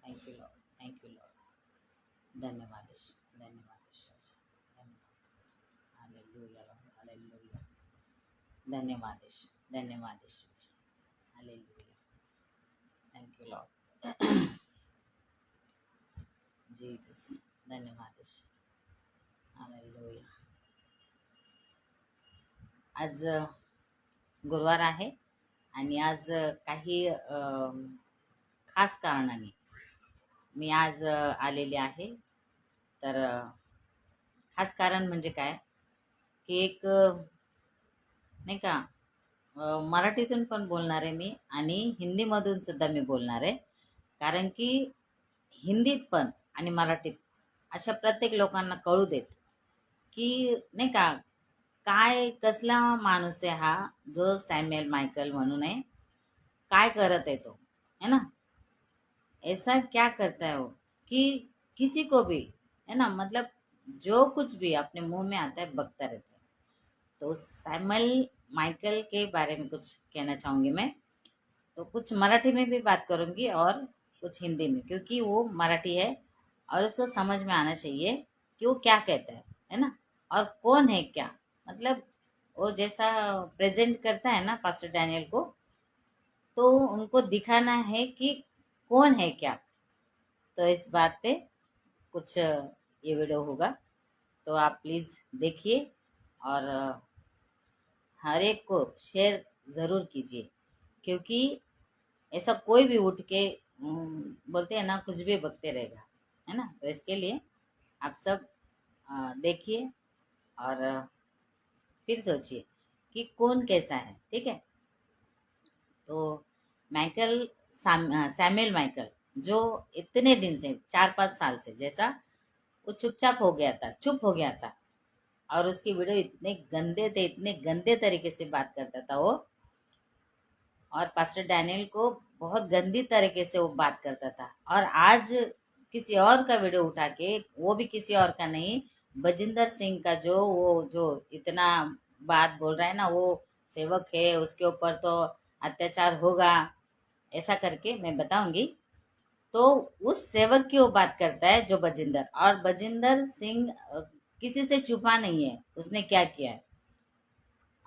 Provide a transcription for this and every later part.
Thank you Lord, thank you Lord. धन्यवाद येशू, धन्यवाद येशू, धन्यवाद. Hallelujah Lord, hallelujah. धन्यवाद येशू, धन्यवाद येशू. हालेलुया. Thank you Lord Jesus. धन्यवाद येशू. हालेलुया. आज गुरुवार आहे आणि आज काही खास कारणाने मी आज आलेले आहे. तर खास कारण म्हणजे काय की एक नाही का मराठीतून पण बोलणार आहे मी आणि हिंदीमधून सुद्धा मी बोलणार आहे. कारण की हिंदीत पण आणि मराठीत अशा प्रत्येक लोकांना कळू देत की नाही का काय कसला माणूस आहे हा जो सॅम्युएल मायकल म्हणून आहे. काय करत आहे तो, है ना, ऐसा क्या करता है वो कि किसी को भी, है ना, मतलब जो कुछ भी अपने मुंह में आता है बकता रहता है. तो सैमुअल माइकल के बारे में कुछ कहना चाहूँगी मैं. तो कुछ मराठी में भी बात करूँगी और कुछ हिंदी में, क्योंकि वो मराठी है और उसको समझ में आना चाहिए कि वो क्या कहता है ना, और कौन है क्या. मतलब वो जैसा प्रेजेंट करता है ना पास्टर डैनियल को, तो उनको दिखाना है कि कौन है क्या. तो इस बात पे कुछ ये वीडियो होगा, तो आप प्लीज़ देखिए और हर एक को शेयर ज़रूर कीजिए. क्योंकि ऐसा कोई भी उठ के बोलते हैं ना कुछ भी बकते रहेगा, है ना. तो इसके लिए आप सब देखिए और फिर सोचिए कि कौन कैसा है. ठीक है. तो माइकल सैमुअल माइकल जो इतने दिन से 4-5 साल से जैसा वो चुपचाप हो गया था, चुप हो गया था, और उसकी वीडियो इतने गंदे थे, इतने गंदे तरीके से बात करता था वो, और पास्टर डैनियल को बहुत गंदी तरीके से वो बात करता था. और आज किसी और का वीडियो उठा के, वो भी किसी और का नहीं, बजिंदर सिंह का जो इतना बात बोल रहा है ना, वो सेवक है, उसके ऊपर तो अत्याचार होगा, ऐसा करके मैं बताऊंगी. तो उस सेवक की वो बात करता है जो बजिंदर, और बजिंदर सिंह किसी से छुपा नहीं है उसने क्या किया है.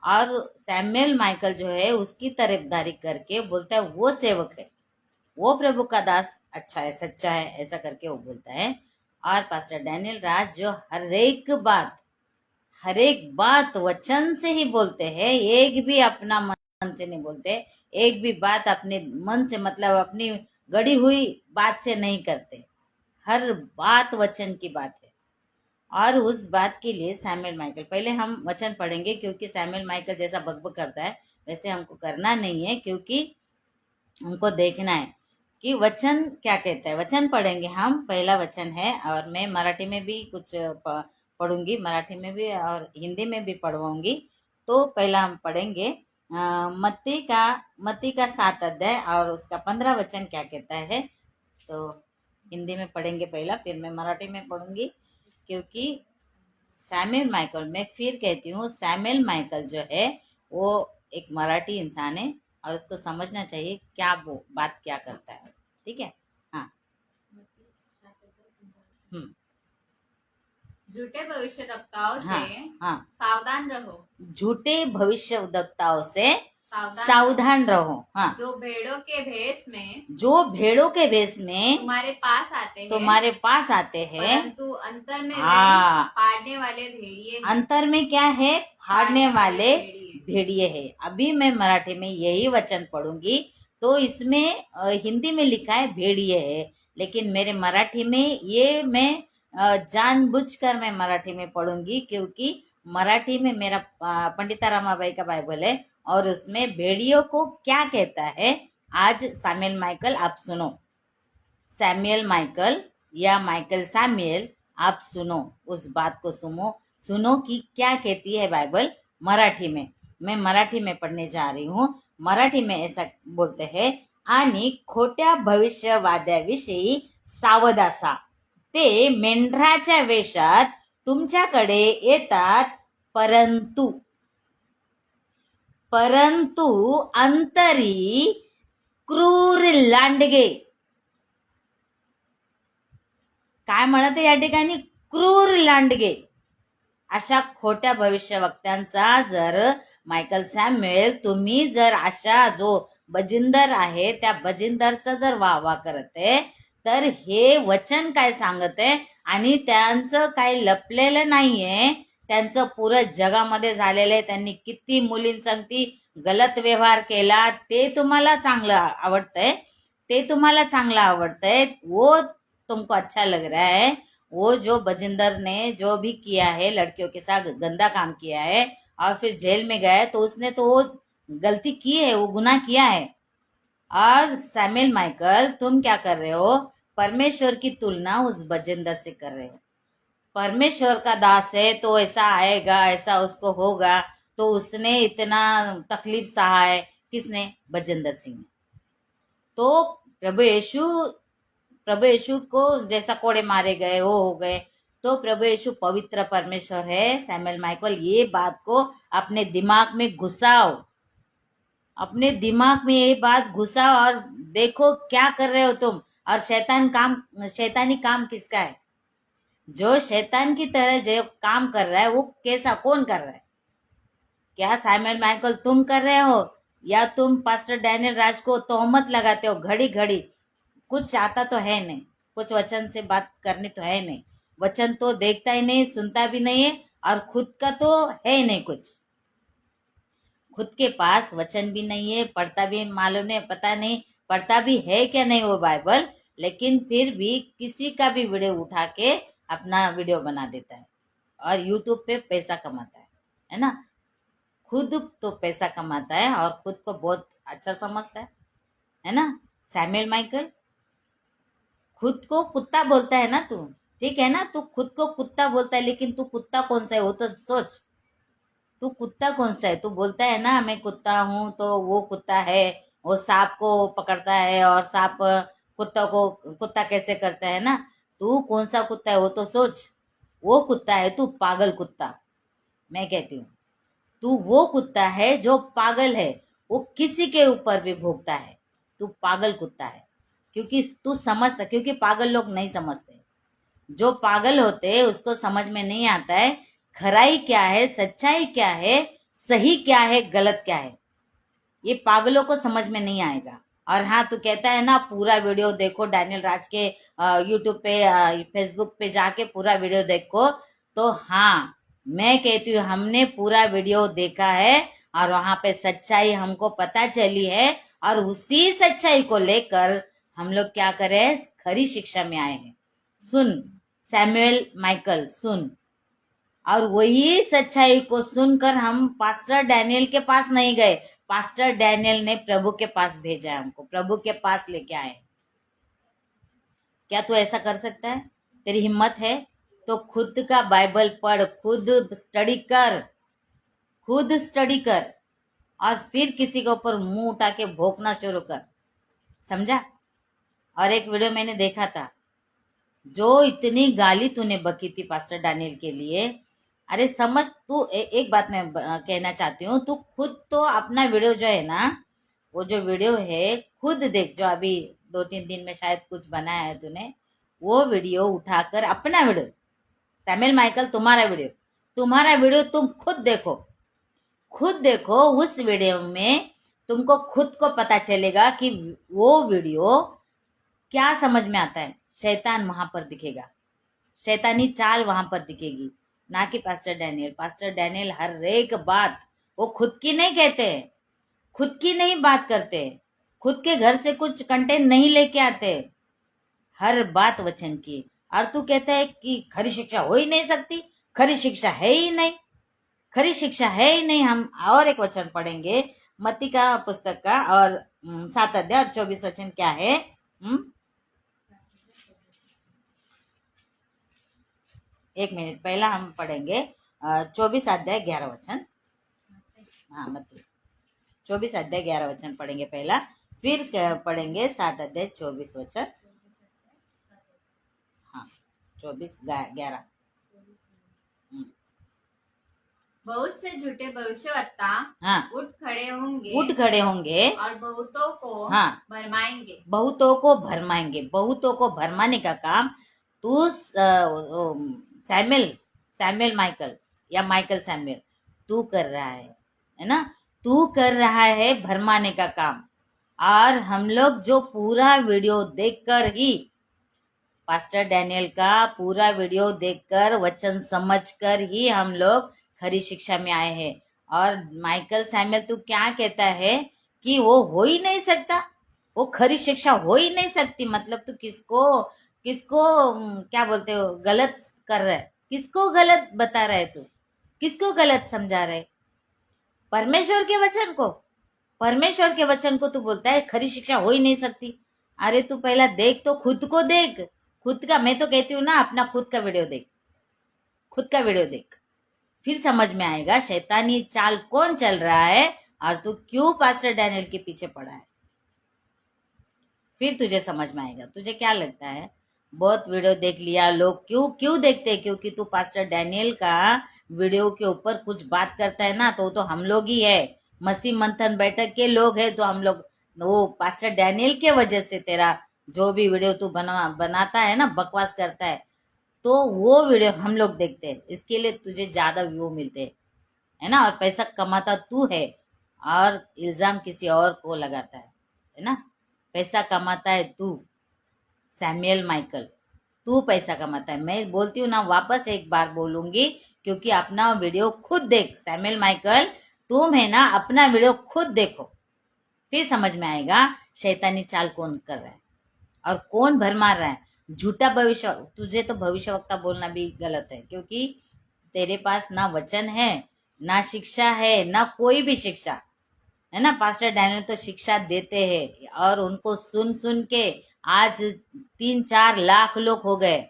और सैमुअल माइकल जो है उसकी तरफदारी करके बोलता है वो सेवक है, वो प्रभु का दास अच्छा है, सच्चा है, ऐसा करके वो बोलता है. और पास्टर डैनियल राज जो हर एक बात वचन से ही बोलते हैं, एक भी अपना मन से नहीं बोलते, एक भी बात अपने मन से, मतलब अपनी गढ़ी हुई बात से नहीं करते. हर बात वचन की बात है. और उस बात के लिए सैमुअल माइकल, पहले हम वचन पढ़ेंगे, क्योंकि सैमुअल माइकल जैसा बकबक करता है वैसे हमको करना नहीं है, क्योंकि हमको देखना है कि वचन क्या कहता है. वचन पढ़ेंगे हम. पहला वचन है, और मैं मराठी में भी कुछ पढ़ूंगी, मराठी में भी और हिंदी में भी पढ़वाऊंगी. तो पहला हम पढ़ेंगे मत्ती का 7 अध्याय और उसका 15 वचन क्या कहता है. तो हिंदी में पढ़ेंगे पहला, फिर मैं मराठी में पढ़ूंगी. क्योंकि सैमुअल माइकल, मैं फिर कहती हूँ, सैमुअल माइकल जो है वो एक मराठी इंसान है और उसको समझना चाहिए क्या वो बात क्या करता है. ठीक है. हाँ. झूठे भविष्यवक्ताओं से हाँ. सावधान रहो. झूठे भविष्यवक्ताओं से सावधान रहो. हाँ. जो भेड़ों के भेष में तुम्हारे पास आते हैं, परंतु अंतर में हाँ, फाड़ने वाले भेड़िए हैं. अंतर में क्या है? फाड़ने वाले भेड़िए है. अभी मैं मराठी में यही वचन पढ़ूंगी. तो इसमें हिंदी में लिखा है भेड़िए है, लेकिन मेरे मराठी में ये मैं जानबूझकर मैं मराठी में पढ़ूंगी, क्योंकि मराठी में मेरा पंडिता रामाबाई का बाइबल है और उसमें भेड़ियों को क्या कहता है. आज सैमुअल माइकल आप सुनो. सैमुअल माइकल या माइकल सैमुअल, आप सुनो, उस बात को सुनो कि क्या कहती है बाइबल मराठी में. मैं मराठी में पढ़ने जा रही हूँ. मराठी में ऐसा बोलते हैं, आणि खोट्या भविष्यवाद्याविषयी सावध असा. ते मेंढराच्या वेशात तुमच्याकडे येतात, परंतु अंतरी क्रूर लांडगे काय म्हणत आहे या ठिकाणी, क्रूर लांडगे. अशा खोट्या भविष्यवक्त्यांचा जर मायकल सॅम्युएल, तुम्ही जर अशा जो बजिंदर आहे त्या बजिंदरचा जर वाहवा करत आहे, तर हे वचन काय सांगत आहे आणि त्यांचं काही लपलेलं नाहीये. त्यांचं पुरं जगामध्ये झालेलं आहे. त्यांनी किती मुलींसंगती गलत व्यवहार केला ते तुम्हाला चांगलं आवडतंय, ते तुम्हाला चांगलं आवडतंय, वो तुमको अच्छा लग रहा है. वो जो बजिंदर ने जो भी किया है, लड़कियों के साथ गंदा काम किया है और फिर जेल में गया है, तो उसने तो वो गलती की है, वो गुनाह किया है. और सैमुअल माइकल, तुम क्या कर रहे हो, परमेश्वर की तुलना उस बजिंदर से कर रहे हो. परमेश्वर का दास है तो ऐसा आएगा, ऐसा उसको होगा. तो उसने इतना तकलीफ सहा है, किसने, बजिंदर सिंह ने. तो प्रभु यीशु को जैसा कोड़े मारे गए, वो हो गए, तो प्रभु यीशु पवित्र परमेश्वर है. सैमुअल माइकल, ये बात को अपने दिमाग में घुसाओ, अपने दिमाग में ये बात घुसाओ और देखो क्या कर रहे हो तुम. और शैतानी काम किसका है? जो शैतान की तरह जो काम कर रहा है वो कैसा, कौन कर रहा है? क्या सैमुअल माइकल तुम कर रहे हो, या तुम पास्टर डैनियल राज को तोहमत लगाते हो घड़ी घड़ी? कुछ आता तो है नहीं, कुछ वचन से बात करनी तो है नहीं, वचन तो देखता ही नहीं, सुनता भी नहीं है, और खुद का तो है ही नहीं कुछ. खुद के पास वचन भी नहीं है, पढ़ता भी मालूम नहीं, पता नहीं पढ़ता भी है क्या नहीं वो बाइबल, लेकिन फिर भी किसी का भी वीडियो उठा के अपना वीडियो बना देता है और यूट्यूब पे पैसा कमाता है ना. खुद तो पैसा कमाता है और खुद को बहुत अच्छा समझता है ना. सैमुअल माइकल, खुद को कुत्ता बोलता है ना तू, ठीक है ना, तू खुद को कुत्ता बोलता है, लेकिन तू कुत्ता कौन सा है वो तो सोच. तू कुत्ता कौन सा है? तू बोलता है ना मैं कुत्ता हूँ, तो वो कुत्ता है, वो सांप को पकड़ता है और सांप कुत्ता कैसे करता है ना. तू कौन सा कुत्ता है वो तो सोच. वो कुत्ता है तू, पागल कुत्ता. मैं कहती हूँ तू वो कुत्ता है जो पागल है, वो किसी के ऊपर भी भोगता है. तू पागल कुत्ता है, क्योंकि तू समझता, क्योंकि पागल लोग नहीं समझते. जो पागल होते हैं उसको समझ में नहीं आता है खराई क्या है, सच्चाई क्या है, सही क्या है, गलत क्या है. ये पागलों को समझ में नहीं आएगा. और हाँ, तू कहता है ना पूरा वीडियो देखो डैनियल राज के यूट्यूब पे, फेसबुक पे जाके पूरा वीडियो देखो. तो हाँ, मैं कहती हूँ हमने पूरा वीडियो देखा है और वहां पे सच्चाई हमको पता चली है, और उसी सच्चाई को लेकर हम लोग क्या करें, खरी शिक्षा में आए हैं. सुन सैमुअल माइकल, सुन. और वही सच्चाई को सुनकर हम पास्टर डैनियल के पास नहीं गए, पास्टर डैनियल ने प्रभु के पास भेजा, हमको प्रभु के पास लेके आए. क्या तू ऐसा कर सकता है? तेरी हिम्मत है तो खुद का बाइबल पढ़, खुद स्टडी कर, खुद स्टडी कर, और फिर किसी के ऊपर मुंह उठा के भोंकना शुरू कर. समझा? और एक वीडियो मैंने देखा था, जो इतनी गाली तूने बकी थी पास्टर डैनियल के लिए. अरे समझ तू, एक बात मैं कहना चाहती हूँ, तू खुद तो अपना वीडियो जो है ना, वो जो वीडियो है खुद देख, जो अभी 2-3 दिन में शायद कुछ बनाया है तूने, वो वीडियो उठाकर अपना वीडियो, सैमुअल माइकल तुम्हारा वीडियो तुम खुद देखो, खुद देखो. उस वीडियो में तुमको खुद को पता चलेगा कि वो वीडियो क्या समझ में आता है. शैतान वहां पर दिखेगा, शैतानी चाल वहां पर दिखेगी, ना कि पास्टर डैनियल. पास्टर डैनियल हर एक बात वो खुद की नहीं कहते, खुद की नहीं बात करते, खुद के घर से कुछ कंटेंट नहीं लेके आते, हर बात वचन की. और तू कहता है कि खरी शिक्षा हो ही नहीं सकती, खरी शिक्षा है ही नहीं, खरी शिक्षा है ही नहीं. हम और एक वचन पढ़ेंगे मत्ती का पुस्तक का, और 7 अध्याय और 24 वचन क्या है. एक मिनट, पहला हम पढ़ेंगे 24 अध्याय 11 वचन. हाँ, मत्ती 24 अध्याय 11 वचन पढ़ेंगे पहला, फिर पढ़ेंगे 7 अध्याय 24 वचन. हाँ, 24-11. बहुत से झूठे भविष्यवक्ता हाँ, उठ खड़े होंगे और बहुतों को हाँ, भरमाएंगे. बहुतों को भरमाएंगे. बहुतों को भरमाने का काम तू सैमुअल सैमुअल माइकल या माइकल सैमुअल, तू कर रहा है ना, तू कर रहा है भरमाने का काम। और हम लोग जो पूरा वीडियो देखकर ही, पास्टर डैनियल का पूरा वीडियो देखकर वचन समझकर ही हम लोग खरी शिक्षा में आए हैं। और माइकल सैमुअल तू क्या कहता है कि वो हो ही नहीं सकता, वो खरी शिक्षा हो ही नहीं सकती, मतलब तू किसको किसको क्या बोलते हो, गलत कर रहा है, किसको गलत बता रहा है, तू किसको गलत समझा रहा है? परमेश्वर के वचन को, परमेश्वर के वचन को तू बोलता है खरी शिक्षा हो ही नहीं सकती। अरे तू पहला देख तो, खुद को देख, खुद का, मैं तो कहती हूँ ना, अपना खुद का वीडियो देख, खुद का वीडियो देख, फिर समझ में आएगा शैतानी चाल कौन चल रहा है और तू क्यों पास्टर डैनियल के पीछे पड़ा है। फिर तुझे समझ में आएगा। तुझे क्या लगता है, बहुत वीडियो देख लिया, लोग क्यों क्यों देखते हैं? क्योंकि तू पास्टर डैनियल का वीडियो के ऊपर कुछ बात करता है ना, तो हम लोग ही है, मसीह मंथन बैठक के लोग है, तो हम लोग, वो पास्टर डैनियल के वजह से तेरा जो भी वीडियो तू बनाता है ना, बकवास करता है, तो वो वीडियो हम लोग देखते हैं, इसके लिए तुझे ज्यादा व्यू मिलते हैं, है ना। और पैसा कमाता तू है और इल्जाम किसी और को लगाता है ना। पैसा कमाता है तू, सैमुअल माइकल, तू पैसा कमाता है। मैं बोलती हूँ ना, वापस एक बार बोलूंगी, क्योंकि अपना वीडियो खुद देख सैमुअल माइकल, तुम है ना, अपना वीडियो खुद देखो, फिर समझ में आएगा शैतानी चाल कौन कर रहा है और कौन भरमार रहा है। झूठा भविष्य, तुझे तो भविष्यवक्ता बोलना भी गलत है, क्योंकि तेरे पास ना वचन है, ना शिक्षा है, ना कोई भी शिक्षा है ना। पास्टर डैनियल तो शिक्षा देते हैं और उनको सुन सुन के आज 3-4 लाख लोग हो गए।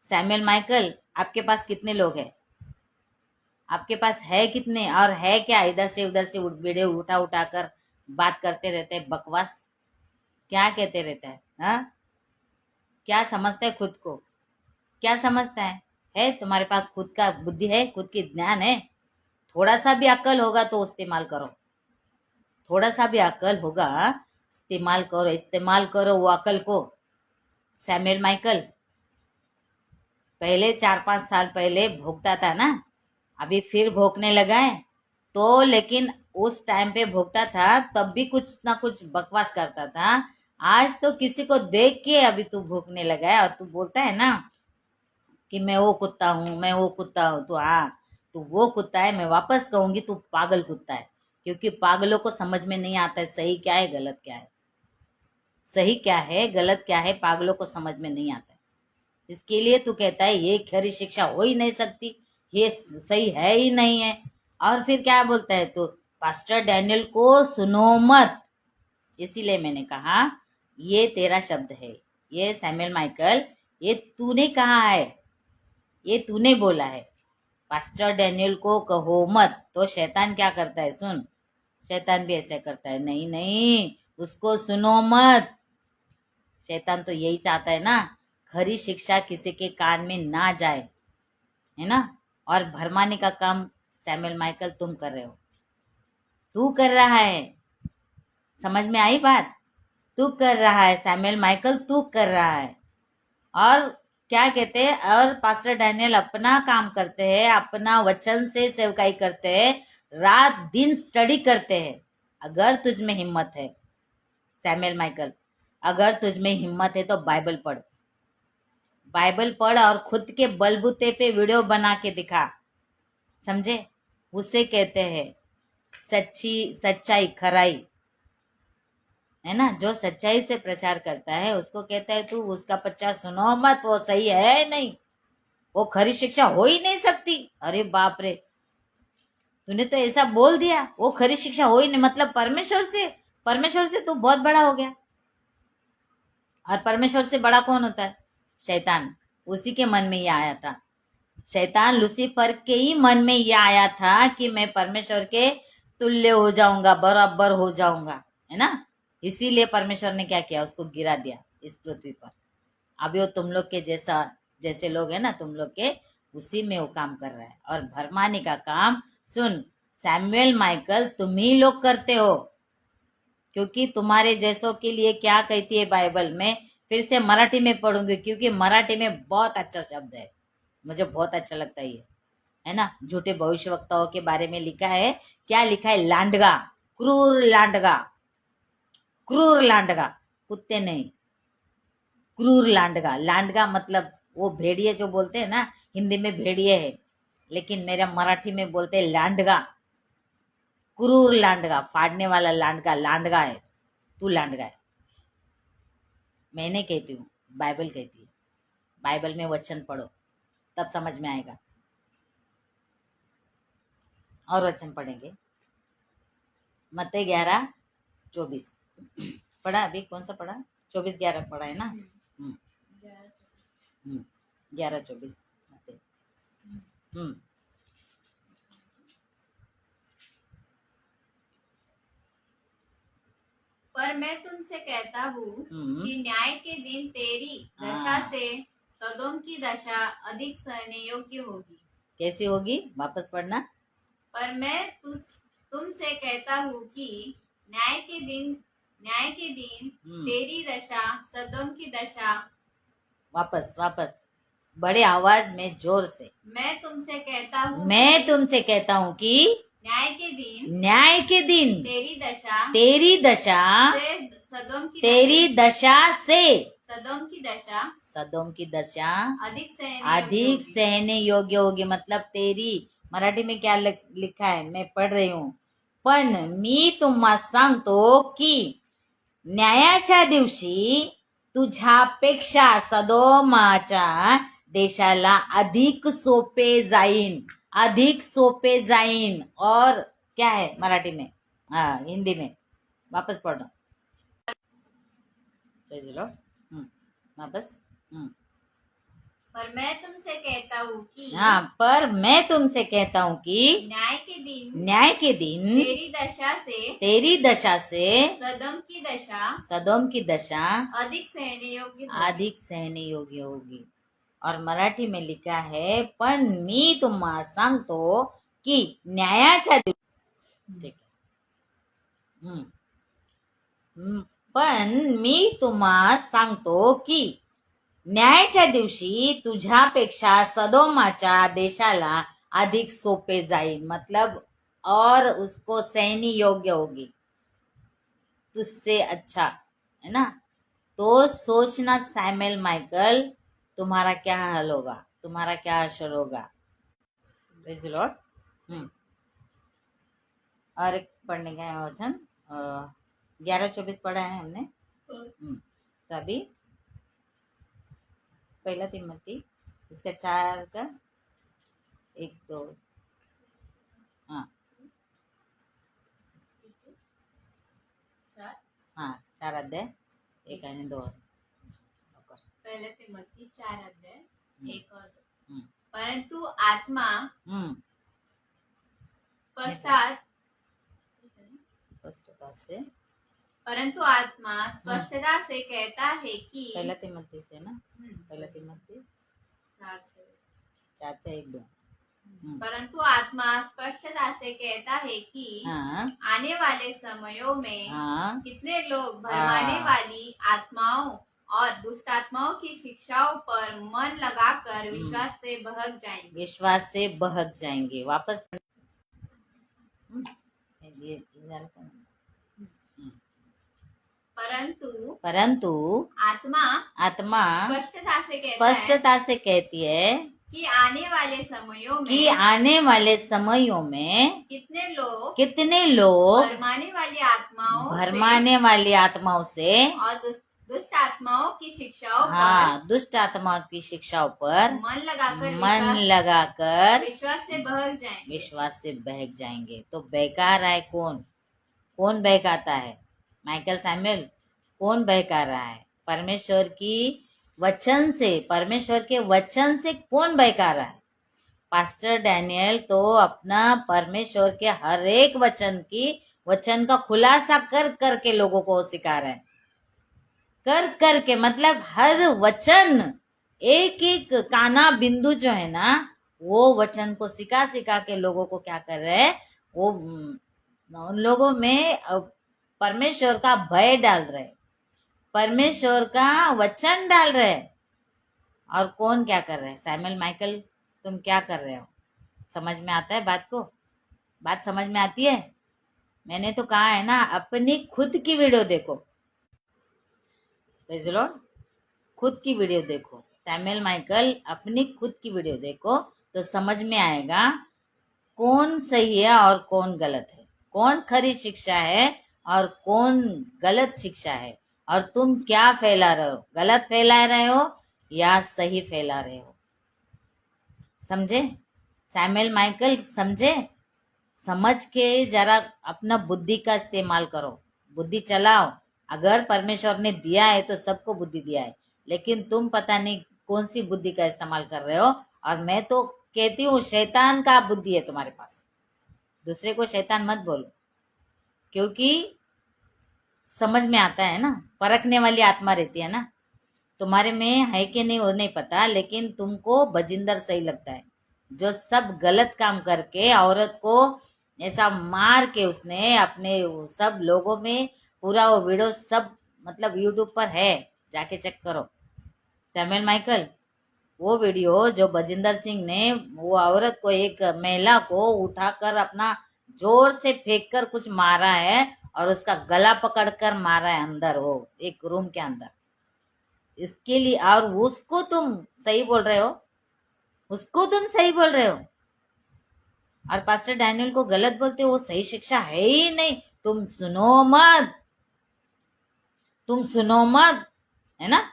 सैमुअल माइकल, आपके पास कितने लोग हैं? आपके पास है कितने? और है क्या? इधर से उधर से वीडियो उठा उठा कर बात करते रहते हैं, बकवास क्या कहते रहता है, हाँ? क्या समझता है खुद को, क्या समझता है तुम्हारे पास खुद का बुद्धि है, खुद की ज्ञान है? थोड़ा सा भी अक्ल होगा तो इस्तेमाल करो, थोड़ा सा भी अक्ल होगा इस्तेमाल करो, इस्तेमाल करो वो अक्ल को। सैमुअल माइकल पहले 4-5 साल पहले भोगता था ना, अभी फिर भोगने लगा है तो, लेकिन उस टाइम पे भोगता था तब भी कुछ ना कुछ बकवास करता था। आज तो किसी को देख के अभी तू भोगने लगा है और तू बोलता है ना कि मैं वो कुत्ता हूँ, मैं वो कुत्ता हूँ। तो हाँ, तू वो कुत्ता है, मैं वापस कहूंगी तू पागल कुत्ता है, क्योंकि पागलों को समझ में नहीं आता है सही क्या है गलत क्या है, सही क्या है गलत क्या है, पागलों को समझ में नहीं आता है। इसके लिए तू कहता है ये खरी शिक्षा हो ही नहीं सकती, ये सही है ही नहीं है। और फिर क्या बोलता है तू, पास्टर डैनियल को सुनो मत। इसीलिए मैंने कहा ये तेरा शब्द है, ये सैमुअल माइकल, ये तूने कहा है, ये तूने बोला है, पास्टर डैनियल को कहो मत। तो शैतान क्या करता है सुन, शैतान भी ऐसे करता है, नहीं नहीं उसको सुनो मत। शैतान तो यही चाहता है ना, खरी शिक्षा किसी के कान में ना जाए, है ना। और भरमाने का काम सैमुअल माइकल तुम कर रहे हो, तू कर रहा है, समझ में आई बात? तू कर रहा है सैमुअल माइकल, तू कर रहा है। और क्या कहते हैं, और पास्टर डैनियल अपना काम करते हैं, अपना वचन से सेवकाई करते हैं, रात दिन स्टडी करते हैं। अगर तुझ में हिम्मत है सैमुअल माइकल, अगर तुझ में हिम्मत है तो बाइबल पढ़, बाइबल पढ़ और खुद के बलबूते पे वीडियो बना के दिखा, समझे? उसे कहते हैं सच्चाई, खराई, है ना। जो सच्चाई से प्रचार करता है उसको कहता है तू उसका 50 सुनो मत, वो सही है नहीं, वो खरी शिक्षा हो ही नहीं सकती। अरे बाप रे, तूने तो ऐसा बोल दिया, वो खरी शिक्षा हो ही नहीं, मतलब परमेश्वर से तू बहुत बड़ा हो गया। और परमेश्वर से बड़ा कौन होता है? शैतान। उसी के मन में ये आया था, शैतान लूसीफर के ही मन में ये आया था कि मैं परमेश्वर के तुल्य हो जाऊंगा, बराबर हो जाऊंगा, है ना। इसीलिए परमेश्वर ने क्या किया, उसको गिरा दिया इस पृथ्वी पर। अभी वो तुम लोग के जैसे लोग हैं ना, तुम लोग के उसी में वो काम कर रहा है। और भरमाने का काम सुन सैमुअल माइकल, तुम ही लोग करते हो, क्योंकि तुम्हारे जैसों के लिए क्या कहती है बाइबल में, फिर से मराठी में पढ़ूंगी, क्योंकि मराठी में बहुत अच्छा शब्द है, मुझे बहुत अच्छा लगता है ये, है ना। झूठे भविष्यवक्ताओं के बारे में लिखा है, क्या लिखा है, लांडगा, क्रूर लांडगा, क्रूर लांडगा, कुत्ते नहीं, क्रूर लांडगा। लांडगा मतलब वो भेड़िए जो बोलते हैं ना, हिंदी में भेड़िए है, लेकिन मेरा मराठी में बोलते हैं लांडगा, क्रूर लांडगा, फाड़ने वाला लांडगा, लांडगा है, तू लांडगा है। मैं नहीं कहती हूँ, बाइबल कहती है। बाइबल में वचन पढ़ो तब समझ में आएगा। और वचन पढ़ेंगे, मत्ती 11:24 पढ़ा अभी, कौन सा पढ़ा, 24:11 पढ़ा है ना। 11:24 मत्ती। पर मैं तुमसे कहता हूँ हम्म। कि न्याय के दिन तेरी दशा हाँ। से सदोम की दशा अधिक सहने योग्य होगी। कैसी होगी, वापस पढ़ना। पर मैं तुमसे कहता हूँ कि न्याय के दिन तेरी दशा सदोम की दशा। वापस वापस, बड़े आवाज में, जोर से। मैं तुमसे कहता हूँ कि न्याय के दिन तेरी दशा से सदोम की तेरी दशा से सदोम की दशा अधिक सहने योग्य होगी। मतलब तेरी, मराठी में क्या लिखा है, मैं पढ़ रही हूँ। पण मी तुम्हा सांगतो की न्यायाच्या दिवशी तुझ्यापेक्षा सदोमाच्या देशाला अधिक सोपे जाईन, अधिक सोपे जाईन। और क्या है मराठी में, हाँ हिंदी में, वापस पढ़ो। चलो वापस। पर मैं तुमसे कहता हूँ कि हाँ, पर मैं तुमसे कहता हूँ कि न्याय के दिन तेरी दशा से सदोम की दशा अधिक सहने योग्य होगी। और मराठी में लिखा है, पण मी तुम्हा सांगतो की न्यायाच्या दिवशी, ठीक है, पण मी तुम्हा सांगतो की न्यायाच्या दिवशी तुझ्यापेक्षा सदोमाच्या देशाला अधिक सोपे जाईल। मतलब और उसको सहनी योग्य होगी, तुझसे अच्छा, है ना। तो सोचना सैमुअल माइकल, तुम्हारा क्या हाल होगा, तुम्हारा क्या असर होगा। Praise the Lord. और एक पढ़ने का है वचन, 11:24 पढ़ा है हमने। तो अभी पहला तिमोथी इसका 4 का 1-2, हाँ 4 अध्याय 1 आणि 2। पहले तिमोथी 4 अध्याय 1 और 2। परंतु आत्मा स्पष्टता से कहता है कि पहला तिमोथी से ना, पहला तिमोथी 4 से 1-2। परंतु आत्मा स्पष्टता से कहता है कि आने वाले समयों में कितने लोग भरमाने वाली आत्माओं और दुष्ट आत्माओं की शिक्षाओं पर मन लगाकर विश्वास से बहक जाएंगे। वापस परंतु आत्मा स्पष्टता से कहती है कि आने वाले समयों में कितने लोग भरमाने वाली आत्माओं से और दुष्ट आत्माओं की शिक्षाओं पर मन लगाकर विश्वास से बहक जाएंगे। तो बहका रहा है कौन बहकाता है, माइकल सैमुअल, कौन बहका रहा है? परमेश्वर के वचन से कौन बहका रहा है? पास्टर डैनियल तो अपना परमेश्वर के हर एक वचन का खुलासा कर करके लोगों को सिखा रहा है, कर करके। मतलब हर वचन, एक एक काना बिंदु जो है ना, वो वचन को सिखा के लोगों को क्या कर रहे हैं, वो उन लोगों में परमेश्वर का भय डाल रहे। परमेश्वर का वचन डाल रहे हैं। और कौन क्या कर रहा है? सैमुअल माइकल, तुम क्या कर रहे हो? समझ में आता है बात को? बात समझ में आती है? मैंने तो कहा है ना, अपनी खुद की वीडियो देखो। Praise the Lord. खुद की वीडियो देखो। सैमुअल माइकल, अपनी खुद की वीडियो देखो तो समझ में आएगा कौन सही है और कौन गलत है, कौन खरी शिक्षा है और कौन गलत शिक्षा है, और तुम क्या फैला रहे हो, गलत फैला रहे हो या सही फैला रहे हो। समझे? सैमुअल माइकल समझे? समझ के जरा अपना बुद्धि का इस्तेमाल करो, बुद्धि चलाओ। अगर परमेश्वर ने दिया है तो सबको बुद्धि दिया है, लेकिन तुम पता नहीं कौन सी बुद्धि का इस्तेमाल कर रहे हो। और मैं तो कहती हूँ शैतान का बुद्धि है तुम्हारे पास। दूसरे को शैतान मत बोलो, क्योंकि समझ में आता है ना, परखने वाली आत्मा रहती है ना। तुम्हारे में है कि नहीं वो नहीं पता, लेकिन तुमको बजिंदर सही लगता है, जो सब गलत काम करके औरत को ऐसा मार के उसने अपने सब लोगों में पूरा वो वीडियो सब मतलब यूट्यूब पर है, जाके चेक करो। सैमुअल माइकल, वो वीडियो जो बजिंदर सिंह ने वो औरत को, एक महिला को उठाकर अपना जोर से फेंक कर कुछ मारा है और उसका गला पकड़कर मारा है अंदर, वो एक रूम के अंदर। इसके लिए और उसको तुम सही बोल रहे हो, उसको तुम सही बोल रहे हो, और पास्टर डैनियल को गलत बोलते हो। वो सही शिक्षा है ही नहीं। तुम सुनो मत, तुम सुनो मत, है ना।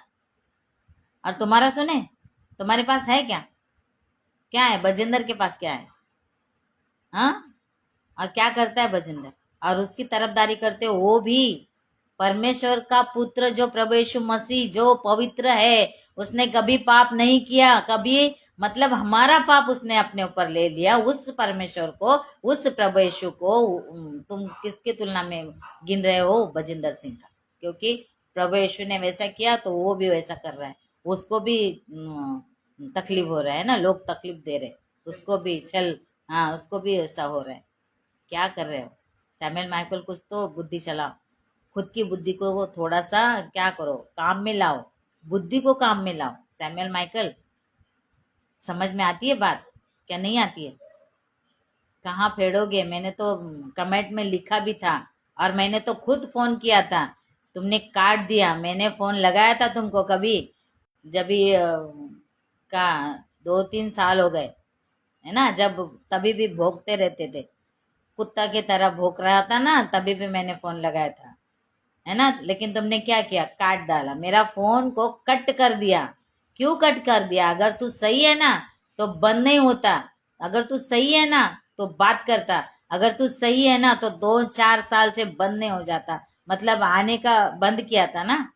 और तुम्हारा सुने, तुम्हारे पास है क्या? क्या है बजिंदर के पास? क्या है? हाँ, और क्या करता है बजिंदर? और उसकी तरफदारी करते हो वो भी। परमेश्वर का पुत्र जो प्रभु यीशु मसीह जो पवित्र है, उसने कभी पाप नहीं किया, कभी मतलब हमारा पाप उसने अपने ऊपर ले लिया। उस परमेश्वर को, उस प्रभु यीशु को तुम किसके तुलना में गिन रहे हो? बजिंदर सिंह का। क्योंकि प्रभु यीशु ने वैसा किया तो वो भी वैसा कर रहा है। उसको भी तकलीफ हो रहा है ना, लोग तकलीफ दे रहे, उसको भी छल, हाँ उसको भी ऐसा हो रहा है। क्या कर रहे हो? सैमुअल माइकल, कुछ तो बुद्धि चलाओ। खुद की बुद्धि को थोड़ा सा क्या करो, काम में लाओ, बुद्धि को काम में लाओ। सैमुअल माइकल, समझ में आती है बात क्या नहीं आती है? कहाँ फेरोगे? मैंने तो कमेंट में लिखा भी था, और मैंने तो खुद फोन किया था, तुमने काट दिया। मैंने फोन लगाया था तुमको कभी, जब भी का 2-3 साल हो गए है ना, जब तभी भी भोंकते रहते थे, कुत्ता की तरह भोंक रहा था ना, तभी भी मैंने फोन लगाया था, है ना। लेकिन तुमने क्या किया? काट डाला, मेरा फोन को कट कर दिया। क्यों कट कर दिया? अगर तू सही है ना तो बंद नहीं होता, अगर तू सही है ना तो बात करता, अगर तू सही है ना तो 2-4 साल से बंद नहीं हो जाता, मतलब आने का बंद किया था ना।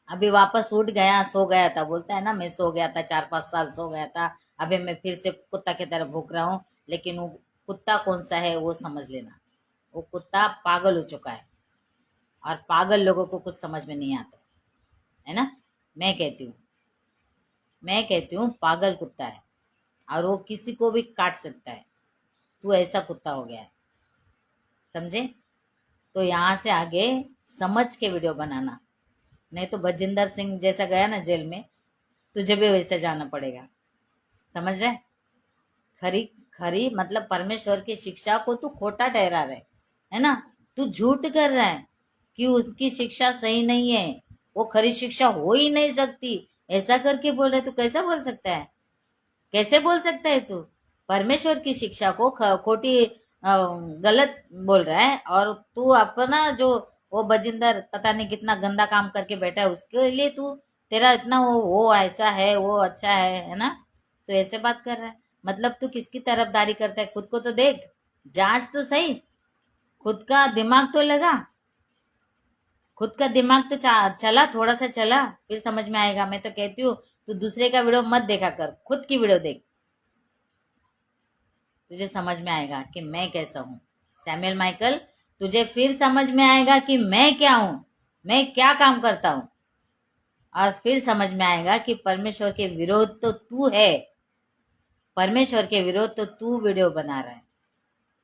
अभी वापस उठ गया, सो गया था, बोलता है ना मैं सो गया था, 4-5 साल सो गया था, अभी मैं फिर से कुत्ता की तरह भूख रहा हूँ। लेकिन वो कुत्ता कौन सा है वो समझ लेना, वो कुत्ता पागल हो चुका है, और पागल लोगों को कुछ समझ में नहीं आता है ना। मैं कहती हूँ पागल कुत्ता है, और वो किसी को भी काट सकता है। तू ऐसा कुत्ता हो गया है, समझे? तो यहाँ से आगे समझ के वीडियो बनाना, नहीं तो बजिंदर सिंह जैसा गया ना जेल में, तुझे भी वैसे जाना पड़ेगा। समझ रहे? खरी खरी मतलब परमेश्वर की शिक्षा को तू खोटा ठहरा रहे है ना, तू झूठ कर रहा है कि उसकी शिक्षा सही नहीं है, वो खरी शिक्षा हो ही नहीं सकती, ऐसा करके बोल रहे। तू कैसा बोल सकता है? कैसे बोल सकता है तू? परमेश्वर की शिक्षा को खोटी गलत बोल रहा है, और तू अपना जो वो बजिंदर पता नहीं कितना गंदा काम करके बैठा है, उसके लिए तू तेरा इतना वो ऐसा है, वो अच्छा है ना, तो ऐसे बात कर रहा है। मतलब तू किसकी तरफदारी करता है? खुद को तो देख, जांच तो सही, खुद का दिमाग तो लगा, खुद का दिमाग तो चला, थोड़ा सा चला, फिर समझ में आएगा। मैं तो कहती हूँ तू दूसरे का वीडियो मत देखा कर, खुद की वीडियो देख, तुझे समझ में आएगा कि मैं कैसा हूँ। सैमुअल माइकल, तुझे फिर समझ में आएगा कि मैं क्या हूँ, मैं क्या काम करता हूँ, और फिर समझ में आएगा कि परमेश्वर के विरोध तो तू है, परमेश्वर के विरोध तो तू वीडियो बना रहा है।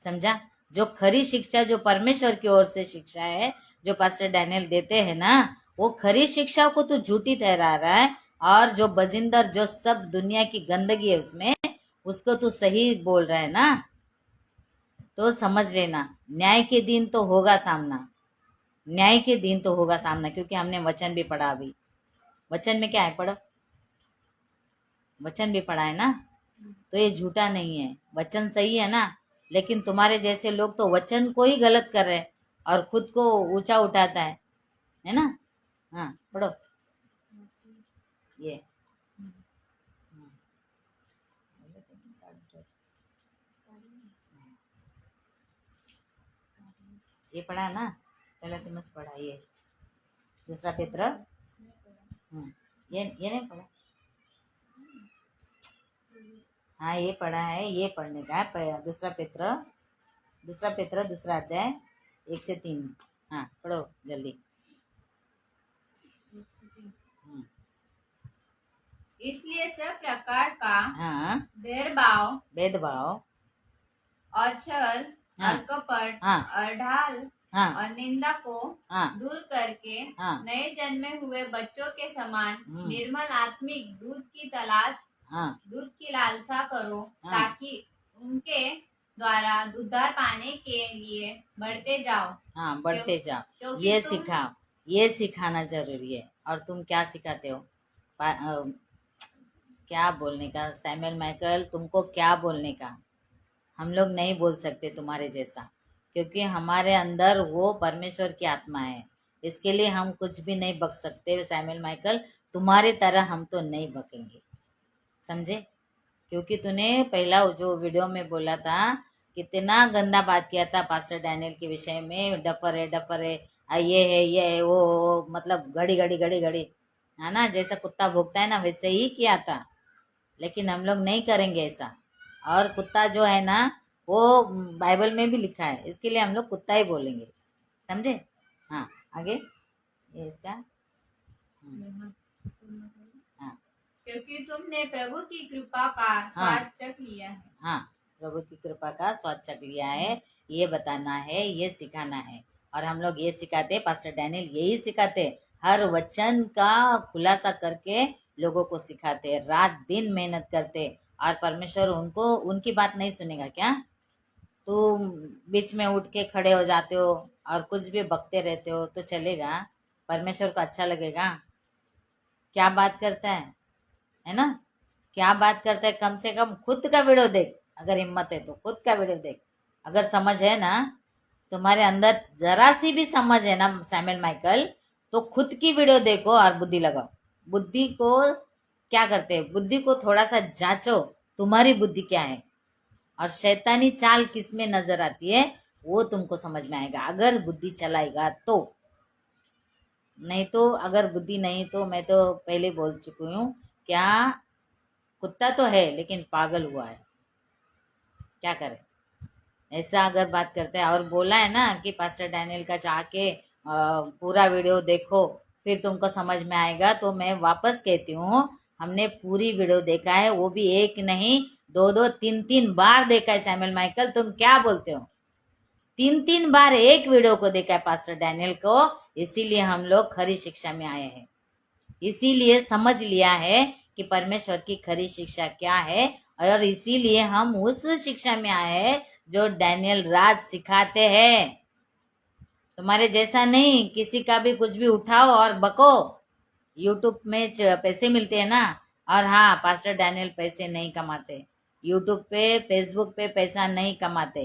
समझा? जो खरी शिक्षा, जो परमेश्वर की ओर से शिक्षा है, जो पास्टर डैनियल देते हैं ना, वो खरी शिक्षा को तू झूठी ठहरा रहा है, और जो बजिंदर जो सब दुनिया की गंदगी है उसमें, उसको तू सही बोल रहा है ना। तो समझ लेना, न्याय के दिन तो होगा सामना, न्याय के दिन तो होगा सामना, क्योंकि हमने वचन भी पढ़ा। अभी वचन में क्या है, पढ़ो, वचन भी पढ़ा है ना। तो ये झूठा नहीं है, वचन सही है ना। लेकिन तुम्हारे जैसे लोग तो वचन को ही गलत कर रहे हैं और खुद को ऊंचा उठाता है ना। हाँ पढ़ो ये। ये पढ़ा ना, पहले तुम पढ़ा ये दूसरा पेत्र। ये नहीं पढ़ा। हाँ ये पढ़ा है, ये पढ़ने का है। दूसरा पेत्र दूसरा अध्याय 1 से 3। हाँ पढ़ो जल्दी। इसलिए सब प्रकार का हाँ भेदभाव और छल और कपट और ढाल और निंदा को दूर करके नए जन्मे हुए बच्चों के समान निर्मल आत्मिक दूध की लालसा करो, ताकि उनके द्वारा उद्धार पाने के लिए बढ़ते जाओ। बढ़ते जाओ। ये सिखाओ, ये सिखाना जरूरी है। और तुम क्या सिखाते हो? क्या बोलने का सैमुअल माइकल, तुमको क्या बोलने का? हम लोग नहीं बोल सकते तुम्हारे जैसा, क्योंकि हमारे अंदर वो परमेश्वर की आत्मा है। इसके लिए हम कुछ भी नहीं बक सकते सैमुअल माइकल, तुम्हारे तरह हम तो नहीं बकेंगे, समझे? क्योंकि तूने पहला जो वीडियो में बोला था, कितना गंदा बात किया था पास्टर डैनियल के विषय में, डफर है ये है वो, मतलब घड़ी है ना, जैसा कुत्ता भोगता है ना वैसे ही किया था। लेकिन हम लोग नहीं करेंगे ऐसा। और कुत्ता जो है ना, वो बाइबल में भी लिखा है, इसके लिए हम लोग कुत्ता ही बोलेंगे, समझे? हाँ आगे ये इसका। हाँ क्योंकि तुमने प्रभु की कृपा का स्वाद चख लिया है। हाँ प्रभु की कृपा का स्वाद चख लिया है, ये बताना है, ये सिखाना है। और हम लोग ये सिखाते, पास्टर डैनियल यही सिखाते, हर वचन का खुलासा करके लोगों को सिखाते, रात दिन मेहनत करते। और परमेश्वर उनको उनकी बात नहीं सुनेगा क्या? तो बीच में उठ के खड़े हो जाते हो और कुछ भी बकते रहते हो तो चलेगा? परमेश्वर को अच्छा लगेगा? क्या बात करता है ना, क्या बात करता है? कम से कम खुद का वीडियो देख, अगर हिम्मत है तो खुद का वीडियो देख। अगर समझ है ना तुम्हारे अंदर, जरा सी भी समझ है ना सैमुअल माइकल, तो खुद की वीडियो देखो और बुद्धि लगाओ। बुद्धि को क्या करते हैं? बुद्धि को थोड़ा सा जांचो, तुम्हारी बुद्धि क्या है और शैतानी चाल किस में नजर आती है, वो तुमको समझ में आएगा अगर बुद्धि चलाएगा तो। नहीं तो अगर बुद्धि नहीं तो मैं तो पहले बोल चुकी हूँ, क्या कुत्ता तो है लेकिन पागल हुआ है, क्या करे? ऐसा अगर बात करते हैं। और बोला है ना कि पास्टर डैनियल का चाह के पूरा वीडियो देखो फिर तुमको समझ में आएगा। तो मैं वापस कहती हूँ, हमने पूरी वीडियो देखा है, वो भी एक नहीं, 2 3 बार देखा है सैमुअल माइकल। तुम क्या बोलते हो? 3 बार एक वीडियो को देखा है पास्टर डैनियल को। इसीलिए हम लोग खरी शिक्षा में आए हैं, इसीलिए समझ लिया है कि परमेश्वर की खरी शिक्षा क्या है, और इसीलिए हम उस शिक्षा में आए हैं जो डैनियल राज सिखाते हैं। तुम्हारे जैसा नहीं, किसी का भी कुछ भी उठाओ और बको। यूट्यूब में पैसे मिलते हैं ना, और हाँ पास्टर डैनियल पैसे नहीं कमाते, यूट्यूब पे फेसबुक पे पैसा नहीं कमाते,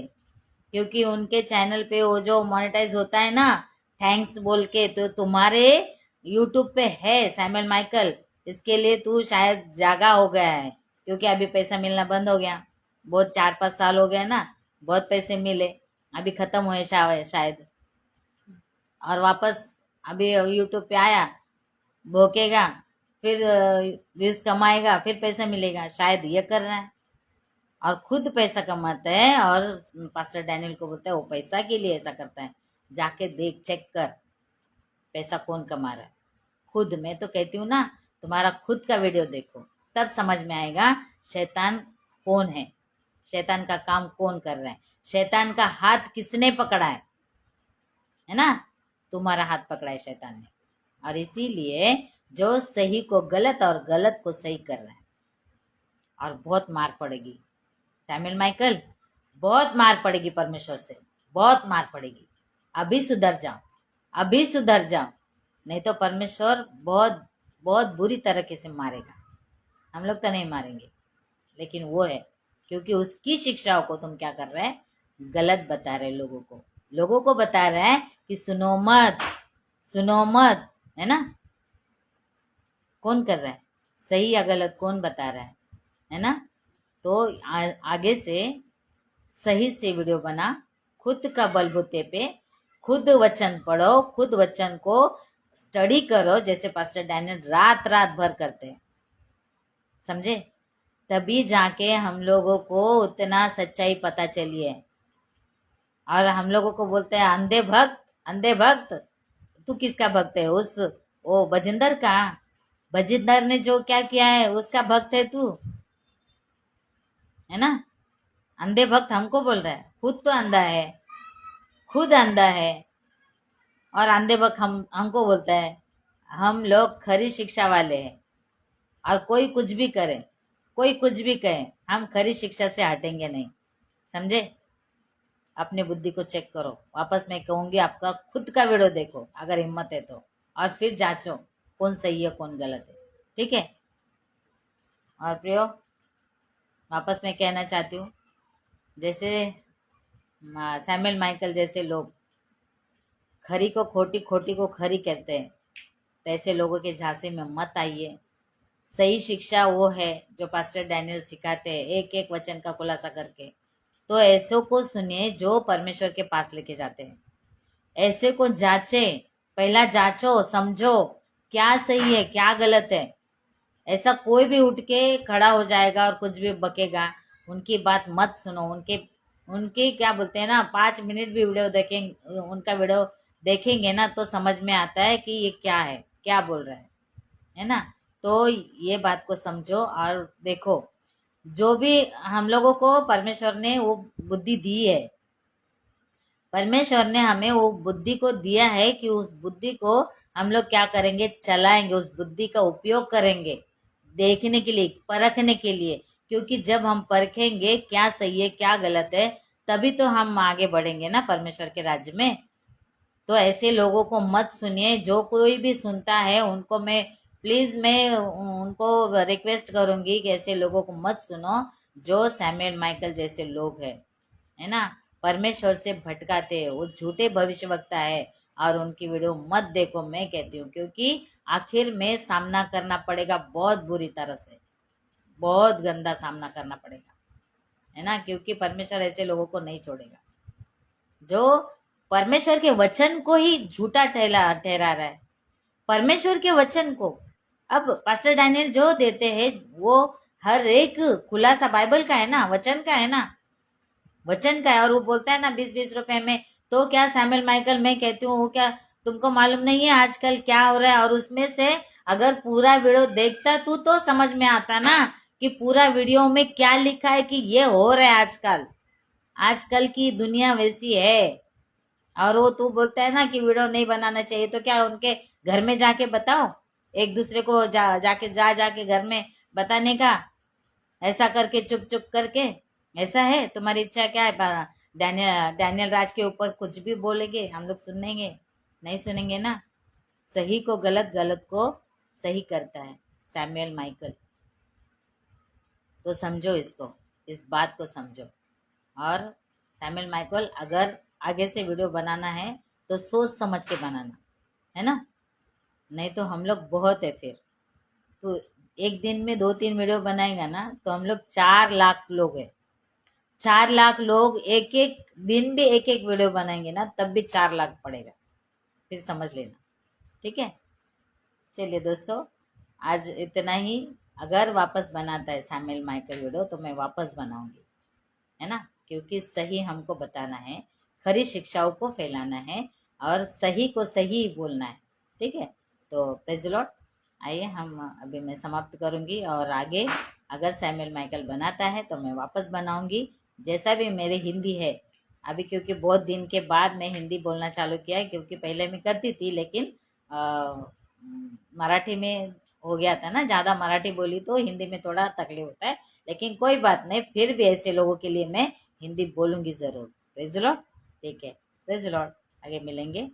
क्योंकि उनके चैनल पे वो जो मोनेटाइज होता है ना, थैंक्स बोल के, तो तुम्हारे यूट्यूब पे है सैमुअल माइकल, इसके लिए तू शायद जागा हो गया है, क्योंकि अभी पैसा मिलना बंद हो गया। बहुत 4-5 साल हो गया ना, बहुत पैसे मिले, अभी खत्म हुए शायद। और वापस अभी यूट्यूब पे आया, भोकेगा, फिर व्यूज कमाएगा, फिर पैसा मिलेगा, शायद ये कर रहा है। और खुद पैसा कमाता है और पास्टर डैनियल को बोलता है वो पैसा के लिए ऐसा करता है। जाके देख, चेक कर पैसा कौन कमा रहा है। खुद, मैं तो कहती हूँ ना, तुम्हारा खुद का वीडियो देखो, तब समझ में आएगा शैतान कौन है, शैतान का काम कौन कर रहा है, शैतान का हाथ किसने पकड़ा है ना? तुम्हारा हाथ पकड़ा है शैतान ने। और इसीलिए जो सही को गलत और गलत को सही कर रहा है, और बहुत मार पड़ेगी सैमुअल माइकल, बहुत मार पड़ेगी परमेश्वर से, बहुत मार पड़ेगी। अभी सुधर जाओ, अभी सुधर जाओ, नहीं तो परमेश्वर बहुत बहुत बुरी तरीके से मारेगा। हम लोग तो नहीं मारेंगे, लेकिन वो है, क्योंकि उसकी शिक्षाओं को तुम क्या कर रहे हैं, गलत बता रहे लोगों को बता रहे हैं कि सुनो मत, सुनो मत, है ना। कौन कर रहा है, सही या गलत कौन बता रहा है ना। तो आगे से सही से वीडियो बना, खुद का बलबूते पे खुद वचन पढ़ो, खुद वचन को स्टडी करो, जैसे पास्टर डैनियल रात रात भर करते हैं, समझे। तभी जाके हम लोगों को उतना सच्चाई पता चली है। और हम लोगों को बोलते हैं अंधे भक्त, अंधे भक्त। तू किसका भक्त है, उस वो बजिंदर का, बजिंदर ने जो क्या किया है उसका भक्त है तू, है ना। अंधे भक्त हमको बोल रहा है, खुद तो अंधा है, खुद अंधा है, और अंधे भक्त हमको बोलता है हम लोग खरी शिक्षा वाले हैं। और कोई कुछ भी करे, कोई कुछ भी कहे, हम खरी शिक्षा से हटेंगे नहीं, समझे। अपने बुद्धि को चेक करो। वापस मैं कहूंगी, आपका खुद का वीडियो देखो अगर हिम्मत है तो, और फिर जांचो कौन सही है कौन गलत है, ठीक है। और प्रियो, वापस मैं कहना चाहती हूँ, जैसे सैमुअल माइकल जैसे लोग खरी को खोटी, खोटी को खरी कहते हैं, तो ऐसे लोगों के झांसे में मत आइए। सही शिक्षा वो है जो पास्टर डैनियल सिखाते हैं, एक एक वचन का खुलासा करके। तो ऐसों को सुनिए जो परमेश्वर के पास लेके जाते हैं, ऐसे को जांचे, पहला जांचो, समझो क्या सही है क्या गलत है। ऐसा कोई भी उठ के खड़ा हो जाएगा और कुछ भी बकेगा, उनकी बात मत सुनो। उनके क्या बोलते हैं ना, 5 मिनट भी वीडियो देखेंगे, उनका वीडियो देखेंगे ना तो समझ में आता है कि ये क्या है, क्या बोल रहा है ना। तो ये बात को समझो और देखो, जो भी हम लोगों को परमेश्वर ने वो बुद्धि दी है, परमेश्वर ने हमें वो बुद्धि को दिया है कि उस बुद्धि को हम लोग क्या करेंगे, चलाएंगे, उस बुद्धि का उपयोग करेंगे देखने के लिए, परखने के लिए। क्योंकि जब हम परखेंगे क्या सही है क्या गलत है, तभी तो हम आगे बढ़ेंगे ना परमेश्वर के राज्य में। तो ऐसे लोगों को मत सुनिए। जो कोई भी सुनता है उनको मैं उनको रिक्वेस्ट करूंगी कि ऐसे लोगों को मत सुनो जो सैमुअल माइकल जैसे लोग हैं, है ना, परमेश्वर से भटकाते हैं, वो झूठे भविष्यवक्ता है। और उनकी वीडियो मत देखो, मैं कहती हूँ, क्योंकि आखिर में सामना करना पड़ेगा बहुत बुरी तरह से, बहुत गंदा सामना करना पड़ेगा, है ना। क्योंकि परमेश्वर ऐसे लोगों को नहीं छोड़ेगा जो परमेश्वर के वचन को ही झूठा ठहरा रहा है, परमेश्वर के वचन को। अब पास्टर डैनियल जो देते हैं वो हर एक खुलासा बाइबल का है ना, वचन का है ना, वचन का है। और वो बोलता है ना 20-20 रुपए में। तो क्या सैमुअल माइकल, मैं कहती हूँ, क्या तुमको मालूम नहीं है आजकल क्या हो रहा है। और उसमें से अगर पूरा वीडियो देखता तू तो समझ में आता ना कि पूरा वीडियो में क्या लिखा है, कि ये हो रहा है आजकल, आजकल की दुनिया वैसी है। और वो तू बोलता है ना कि वीडियो नहीं बनाना चाहिए, तो क्या उनके घर में जाके बताओ, एक दूसरे को जाके घर में बताने का, ऐसा करके चुप चुप करके, ऐसा है तुम्हारी इच्छा क्या है। डैनियल राज के ऊपर कुछ भी बोलेंगे हम लोग सुनेंगे, नहीं सुनेंगे ना। सही को गलत, गलत को सही करता है सैमुअल माइकल। तो समझो इसको, इस बात को समझो। और सैमुअल माइकल, अगर आगे से वीडियो बनाना है तो सोच समझ के बनाना, है ना, नहीं तो हम लोग बहुत है फिर। तो एक दिन में 2-3 वीडियो बनाएगा ना तो हम लोग 4 लाख लोग हैं, 4 लाख लोग एक एक दिन भी एक एक वीडियो बनाएंगे ना तब भी 4 लाख पड़ेगा, फिर समझ लेना, ठीक है। चलिए दोस्तों, आज इतना ही। अगर वापस बनाता है सैमुअल माइकल वीडियो तो मैं वापस बनाऊंगी, है ना, क्योंकि सही हमको बताना है, खरी शिक्षाओं को फैलाना है और सही को सही बोलना है, ठीक है। तो प्रेज़ द लॉर्ड। आइए हम अभी मैं समाप्त करूंगी, और आगे अगर सैमुअल माइकल बनाता है तो मैं वापस बनाऊंगी। जैसा भी मेरी हिंदी है अभी, क्योंकि बहुत दिन के बाद मैं हिंदी बोलना चालू किया है, क्योंकि पहले मैं करती थी लेकिन मराठी में हो गया था ना, ज़्यादा मराठी बोली तो हिंदी में थोड़ा तकलीफ होता है, लेकिन कोई बात नहीं, फिर भी ऐसे लोगों के लिए मैं हिंदी बोलूँगी ज़रूर। Praise the Lord. ठीक है, प्रेज़ द लॉर्ड। आगे मिलेंगे।